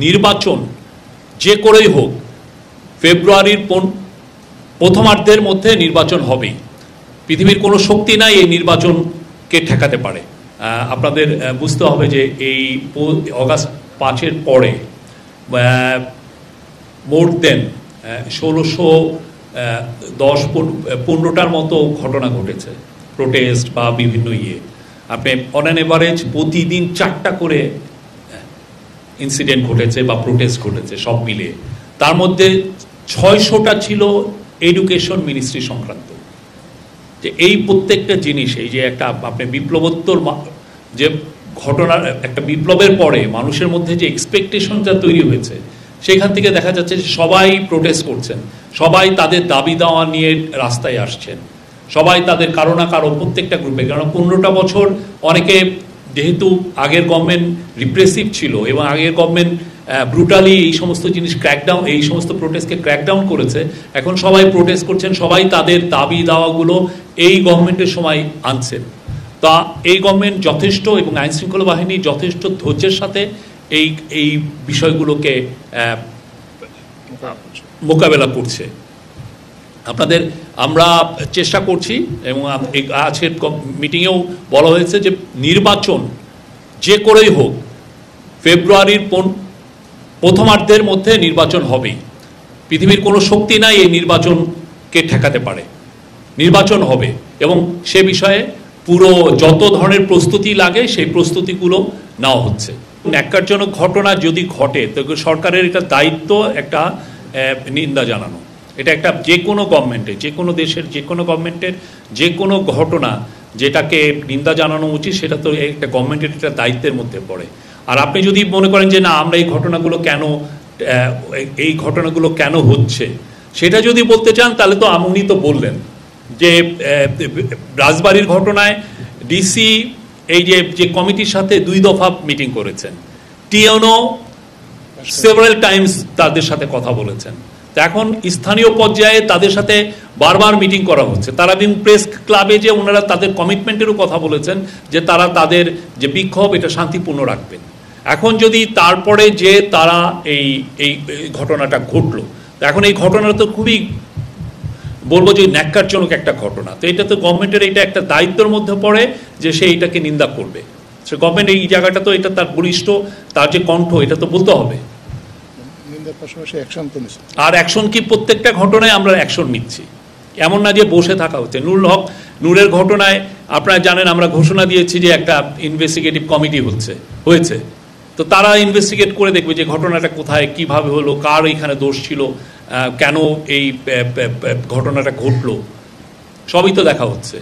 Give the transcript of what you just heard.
নির্বাচন যে করেই হোক ফেব্রুয়ারির প্রথমার্ধের মধ্যে নির্বাচন হবেই। পৃথিবীর কোনো শক্তি নাই এই নির্বাচনকে ঠেকাতে পারে। আপনাদের বুঝতে হবে যে এই অগাস্ট 5-এর পরে মোর দেন 1610-15টার মতো ঘটনা ঘটেছে, প্রোটেস্ট বা বিভিন্ন আপনি অন অ্যান এভারেজ প্রতিদিন 4টা করে ইনসিডেন্ট ঘটেছে বা প্রোটেস্ট ঘটেছে সব মিলিয়ে। তার মধ্যে 600টা ছিল এডুকেশন মিনিস্ট্রি সংক্রান্ত। যে এই প্রত্যেকটা জিনিস, এই যে একটা আপনি বিপ্লবোত্তর যে ঘটনার একটা বিপ্লবের পরে মানুষের মধ্যে যে এক্সপেকটেশনটা তৈরি হয়েছে, সেখান থেকে দেখা যাচ্ছে যে সবাই প্রোটেস্ট করছেন, সবাই তাদের দাবি দাওয়া নিয়ে রাস্তায় আসছেন, সবাই তাদের কারো না কারো প্রত্যেকটা গ্রুপে। কারণ 15টা বছর অনেকে যেহেতু আগের গভর্নমেন্ট রিপ্রেসিভ ছিল এবং আগের গভর্নমেন্ট ব্রুটালি এই সমস্ত জিনিস ক্র্যাকডাউন, এই সমস্ত প্রোটেস্টকে ক্র্যাকডাউন করেছে, এখন সবাই প্রোটেস্ট করছেন, সবাই তাদের দাবি দাওয়াগুলো এই গভর্নমেন্টের সময় আনছেন। তা এই গভর্নমেন্ট যথেষ্ট এবং আইনশৃঙ্খলা বাহিনী যথেষ্ট ধৈর্যের সাথে এই বিষয়গুলোকে মোকাবেলা করছে। আপনাদের আমরা চেষ্টা করছি এবং আজকের মিটিংয়েও বলা হয়েছে যে নির্বাচন যে করেই হোক ফেব্রুয়ারির প্রথমার্ধের মধ্যে নির্বাচন হবেই। পৃথিবীর কোনো শক্তি নাই এই নির্বাচনকে ঠেকাতে পারে। নির্বাচন হবে এবং সে বিষয়ে পুরো যত ধরনের প্রস্তুতি লাগে সেই প্রস্তুতিগুলো নেওয়া হচ্ছে। ন্যাক্কারজনক ঘটনা যদি ঘটে তো সরকারের এটা দায়িত্ব একটা নিন্দা জানানো। এটা একটা যে কোনো গভর্নমেন্টের, যে কোনো দেশের যে কোনো গভর্নমেন্টের যে কোনো ঘটনা যেটাকে নিন্দা জানানো উচিত, সেটা তো একটা গভর্নমেন্টের একটা দায়িত্বের মধ্যে পড়ে। আর আপনি যদি মনে করেন যে না আমরা এই ঘটনাগুলো কেন হচ্ছে সেটা যদি বলতে চান, তাহলে তো উনি তো বললেন যে রাজবাড়ির ঘটনায় ডিসি এই যে কমিটির সাথে 2 দফা মিটিং করেছেন, টিএনও সেভারাল টাইমস তাদের সাথে কথা বলেছেন। এখন স্থানীয় পর্যায়ে তাদের সাথে বারবার মিটিং করা হচ্ছে। তারা প্রেস ক্লাবে যে ওনারা তাদের কমিটমেন্টেরও কথা বলেছেন যে তারা তাদের যে বিক্ষোভ এটা শান্তিপূর্ণ রাখবেন। এখন যদি তারপরে যে তারা এই ঘটনাটা ঘটলো, এখন এই ঘটনাটা তো খুবই বলবো যে ন্যাক্কারজনক একটা ঘটনা। তো এটা তো গভর্নমেন্টের এটা একটা দায়িত্বের মধ্যে পড়ে যে সে এটাকে নিন্দা করবে। সে গভর্নমেন্ট এই জায়গাটা তো এটা তার বলিষ্ঠ, তার যে কণ্ঠ এটা তো বলতে হবে। আর অ্যাকশন কি প্রত্যেকটা ঘটনায় আমরা অ্যাকশন নিচ্ছি, এমন না যে বসে থাকা হচ্ছে। নূরের ঘটনায় আপনারা জানেন আমরা ঘোষণা দিয়েছি যে একটা ইনভেস্টিগেটিভ কমিটি হয়েছে। তো তারা ইনভেস্টিগেট করে দেখবে যে ঘটনাটা কোথায় কিভাবে হলো, কার এখানে দোষ ছিল, কেন এই ঘটনাটা ঘটলো, সবই তো দেখা হচ্ছে।